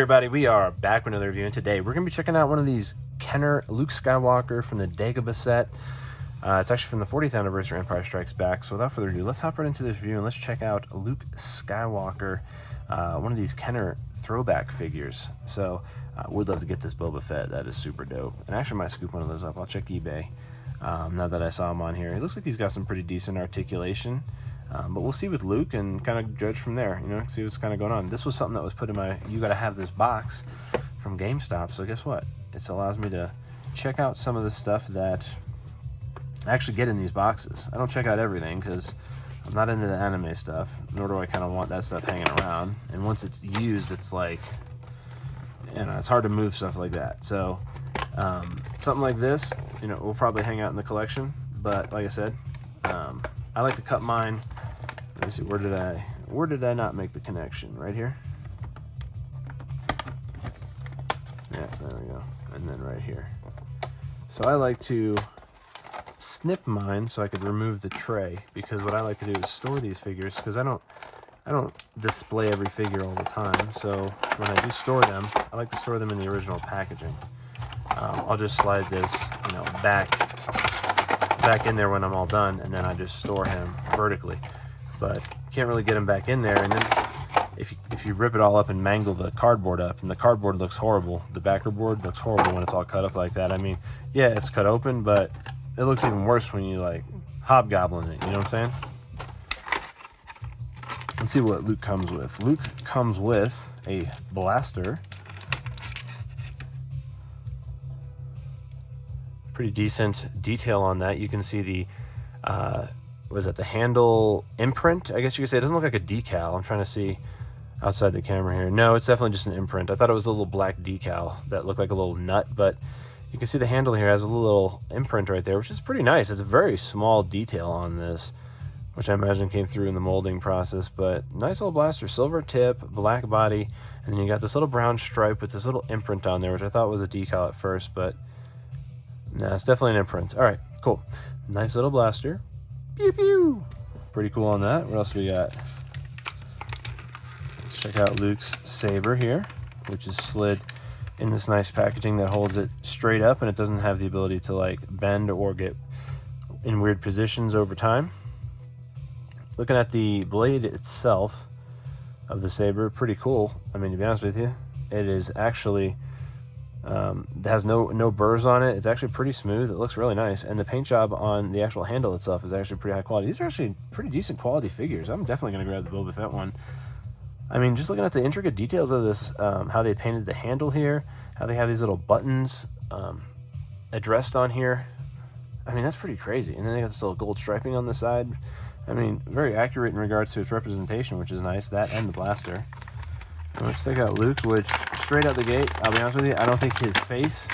Everybody, we are back with another review, and today we're going to be checking out one of these Kenner Luke Skywalker from the Dagobah set. It's actually from the 40th anniversary Empire Strikes Back. So without further ado, let's hop right into this review and let's check out Luke Skywalker, one of these Kenner throwback figures. So would love to get this Boba Fett. That is super dope. And I actually might scoop one of those up. I'll check eBay now that I saw him on here. It looks like he's got some pretty decent articulation. But we'll see with Luke and kind of judge from there, see what's kind of going on. This was something that was put in my you gotta have this box from GameStop. So guess what? It allows me to check out some of the stuff that I actually get in these boxes. I don't check out everything because I'm not into the anime stuff, nor do I kind of want that stuff hanging around. And once it's used, it's like, it's hard to move stuff like that. So something like this, will probably hang out in the collection. But like I said, I like to cut mine. Let me see, where did I not make the connection? Right here? Yeah, there we go. And then right here. So I like to snip mine so I could remove the tray, because what I like to do is store these figures, because I don't display every figure all the time. So when I do store them, I like to store them in the original packaging. I'll just slide this, back in there when I'm all done, and then I just store him vertically. But you can't really get him back in there, and then if you rip it all up and mangle the cardboard up, and the cardboard looks horrible, the backer board looks horrible when it's all cut up like that. I mean, yeah, it's cut open, but it looks even worse when you hobgoblin it, you know what I'm saying? Let's see what Luke comes with. Luke comes with a blaster. Pretty decent detail on that. You can see the the handle imprint, I guess you could say. It doesn't look like a decal. I'm trying to see outside the camera here. No, it's definitely just an imprint. I thought it was a little black decal that looked like a little nut, but you can see the handle here has a little imprint right there, which is pretty nice. It's a very small detail on this, which I imagine came through in the molding process. But nice little blaster, silver tip, black body, and then you got this little brown stripe with this little imprint on there, which I thought was a decal at first, but no, it's definitely an imprint. All right, cool. Nice little blaster. Pew pew. Pretty cool on that. What else we got? Let's check out Luke's saber here, which is slid in this nice packaging that holds it straight up, and it doesn't have the ability to bend or get in weird positions over time. Looking at the blade itself of the saber, pretty cool. I mean, to be honest with you, it is actually it has no burrs on it. It's actually pretty smooth. It looks really nice, and the paint job on the actual handle itself is actually pretty high quality. These are actually pretty decent quality figures. I'm definitely going to grab the Boba Fett one. I mean, just looking at the intricate details of this, how they painted the handle here, how they have these little buttons addressed on here. I mean, that's pretty crazy. And then they got this little gold striping on the side. I mean, very accurate in regards to its representation, which is nice. That and the blaster. And let's take out Luke, which straight out the gate, I'll be honest with you, I don't think his face.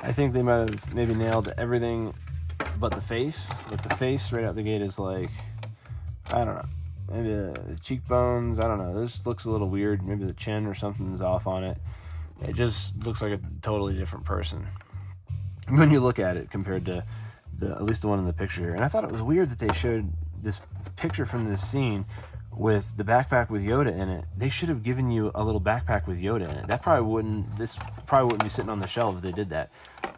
I think they might have maybe nailed everything but the face. But the face straight out the gate is I don't know. Maybe the cheekbones, I don't know. This looks a little weird. Maybe the chin or something's off on it. It just looks like a totally different person when you look at it compared to at least the one in the picture here. And I thought it was weird that they showed this picture from this scene with the backpack with Yoda in it. They should have given you a little backpack with Yoda in it. This probably wouldn't be sitting on the shelf if they did that.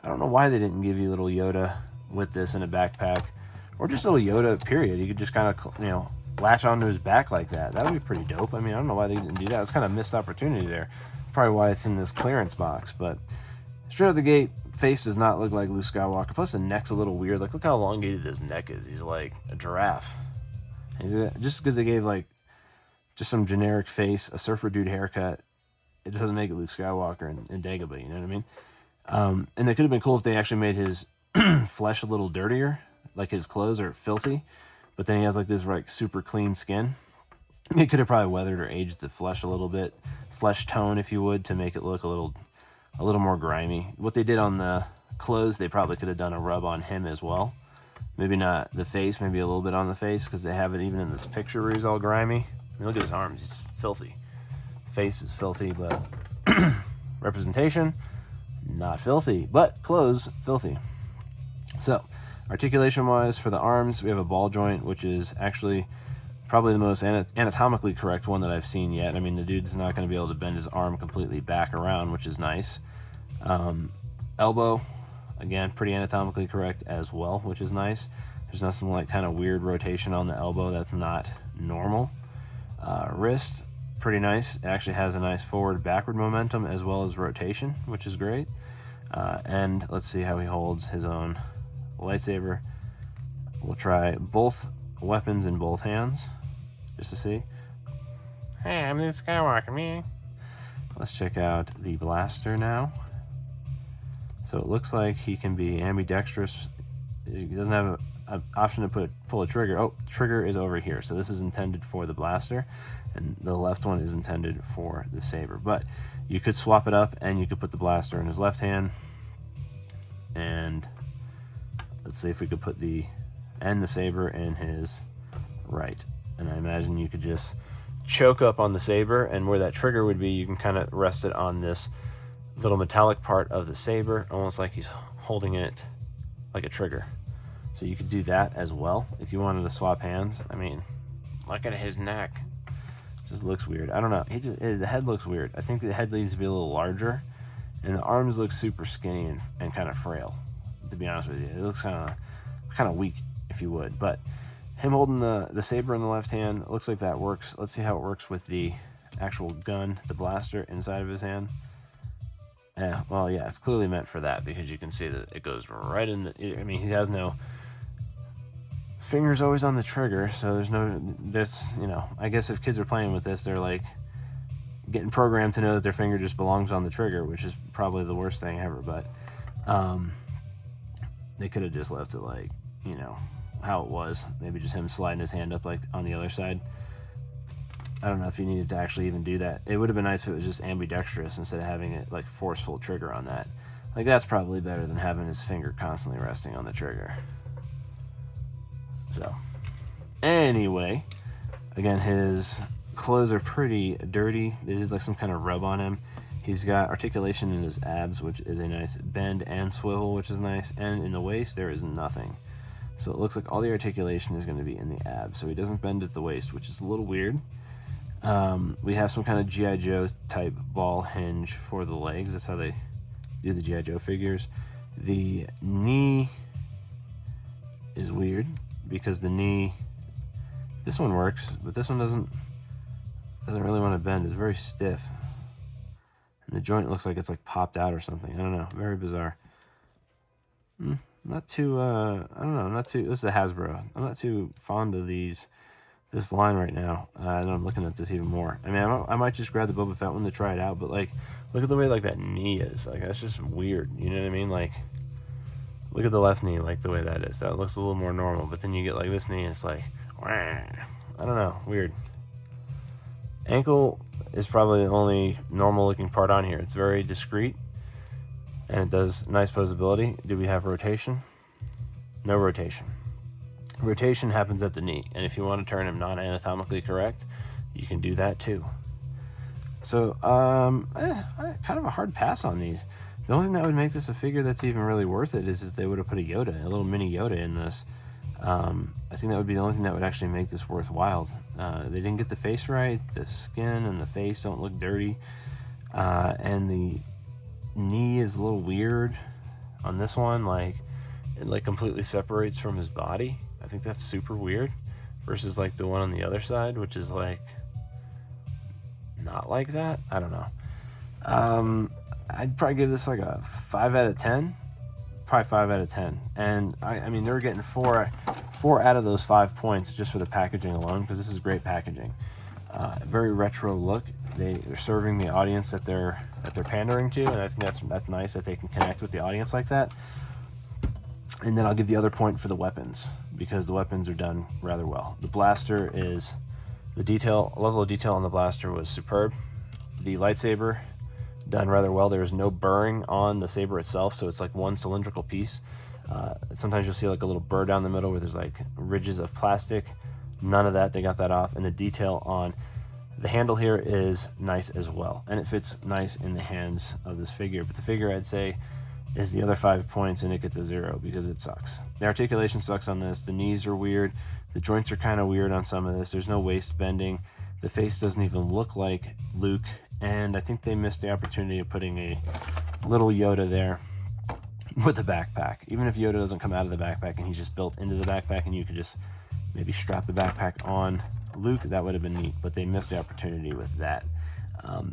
I don't know why they didn't give you little Yoda with this in a backpack, or just a little Yoda, period. You could just kind of, latch onto his back like that. That would be pretty dope. I mean, I don't know why they didn't do that. It's kind of a missed opportunity there. Probably why it's in this clearance box. But straight out the gate, face does not look like Luke Skywalker. Plus the neck's a little weird. Look how elongated his neck is. He's like a giraffe. Just because they gave just some generic face, a surfer dude haircut, it doesn't make it Luke Skywalker in Dagobah, you know what I mean? And it could have been cool if they actually made his flesh a little dirtier, like his clothes are filthy, but then he has this super clean skin. It could have probably weathered or aged the flesh a little bit, flesh tone if you would, to make it look a little more grimy. What they did on the clothes, they probably could have done a rub on him as well. Maybe not the face, maybe a little bit on the face, because they have it even in this picture where he's all grimy. I mean, look at his arms, he's filthy. Face is filthy, but representation, not filthy, but clothes, filthy. So, articulation-wise, for the arms, we have a ball joint, which is actually Probably the most anatomically correct one that I've seen yet. I mean, the dude's not going to be able to bend his arm completely back around, which is nice. Elbow, again, pretty anatomically correct as well, which is nice. There's not some like kind of weird rotation on the elbow that's not normal. Wrist, pretty nice. It actually has a nice forward-backward momentum as well as rotation, which is great. And let's see how he holds his own lightsaber. We'll try both weapons in both hands, just to see. Hey, I'm Luke Skywalker, man. Let's check out the blaster now. So it looks like he can be ambidextrous. He doesn't have an option to pull a trigger. Oh, trigger is over here. So this is intended for the blaster, and the left one is intended for the saber. But you could swap it up, and you could put the blaster in his left hand. And let's see if we could put the saber in his right. And I imagine you could just choke up on the saber, and where that trigger would be, you can kind of rest it on this little metallic part of the saber, almost like he's holding it like a trigger. So you could do that as well if you wanted to swap hands. I mean, Look at his neck. just looks weird. I don't know. The head looks weird. I think the head needs to be a little larger, and the arms look super skinny and kind of frail. To be honest with you, it looks kind of weak, if you would. But him holding the saber in the left hand, looks like that works. Let's see how it works with the actual gun, the blaster, inside of his hand. Yeah, well, yeah, it's clearly meant for that, because you can see that it goes right in the... I mean, he has no... His finger's always on the trigger, so there's you know, I guess if kids are playing with this, they're like getting programmed to know that their finger just belongs on the trigger, which is probably the worst thing ever. But they could have just left it like, you know, how it was. Maybe just him sliding his hand up like on the other side. I don't know if you needed to actually even do that. It would have been nice if it was just ambidextrous instead of having it like forceful trigger on that. Like, that's probably better than having his finger constantly resting on the trigger. So, anyway, again, his clothes are pretty dirty. They did like some kind of rub on him. He's got articulation in his abs, which is a nice bend and swivel, which is nice. And in the waist, there is nothing. So it looks like all the articulation is going to be in the abs. So he doesn't bend at the waist, which is a little weird. We have some kind of G.I. Joe type ball hinge for the legs. That's how they do the G.I. Joe figures. The knee is weird, because the knee, this one works, but this one doesn't really want to bend. It's very stiff, and the joint looks like it's like popped out or something. I don't know, very bizarre. Not too I don't know, not too, this is a Hasbro. I'm not too fond of this line right now. And I'm looking at this even more. I mean, I might just grab the Boba Fett one to try it out, but like, look at the way like that knee is. Like, that's just weird. You know what I mean? Like, look at the left knee, like the way that is. That looks a little more normal. But then you get like this knee, and it's like, I don't know, weird. Ankle is probably the only normal looking part on here. It's very discreet, and it does nice posability. Do we have rotation? No rotation. Rotation happens at the knee, and if you want to turn him non-anatomically correct, you can do that too. So, kind of a hard pass on these. The only thing that would make this a figure that's even really worth it is if they would have put a Yoda, a little mini Yoda in this. I think that would be the only thing that would actually make this worthwhile. They didn't get the face right. The skin and the face don't look dirty. And the knee is a little weird on this one. Like, it like completely separates from his body. I think that's super weird. Versus like the one on the other side, which is like not like that. I don't know. I'd probably give this like a 5 out of 10. Probably 5 out of 10. And I mean, they were getting four out of those 5 points just for the packaging alone, because this is great packaging. Very retro look. They're serving the audience that they're pandering to, and I think that's nice that they can connect with the audience like that. And then I'll give the other point for the weapons, because the weapons are done rather well. The blaster is, the level of detail on the blaster was superb. The lightsaber, done rather well. There is no burring on the saber itself, so it's like one cylindrical piece. Sometimes you'll see like a little burr down the middle where there's like ridges of plastic. None of that, they got that off. And the detail on the handle here is nice as well, and it fits nice in the hands of this figure. But the figure, I'd say, is the other 5 points, and it gets a 0 because it sucks. The articulation sucks on this. The knees are weird. The joints are kind of weird on some of this. There's no waist bending. The face doesn't even look like Luke, and I think they missed the opportunity of putting a little Yoda there with a backpack. Even if Yoda doesn't come out of the backpack and he's just built into the backpack and you could just maybe strap the backpack on Luke, that would have been neat, but they missed the opportunity with that.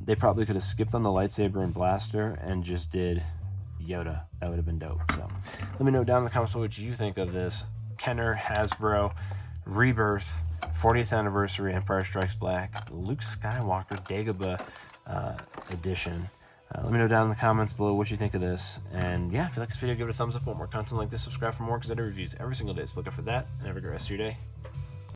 They probably could have skipped on the lightsaber and blaster and just did Yoda. That would have been dope. So let me know down in the comments below what you think of this Kenner Hasbro Rebirth 40th anniversary Empire Strikes Back Luke Skywalker Dagobah edition. Let me know down in the comments below what you think of this. And yeah, if you like this video, give it a thumbs up. Want more content like this, subscribe for more, because I do reviews every single day. So look out for that, and have a great rest of your day.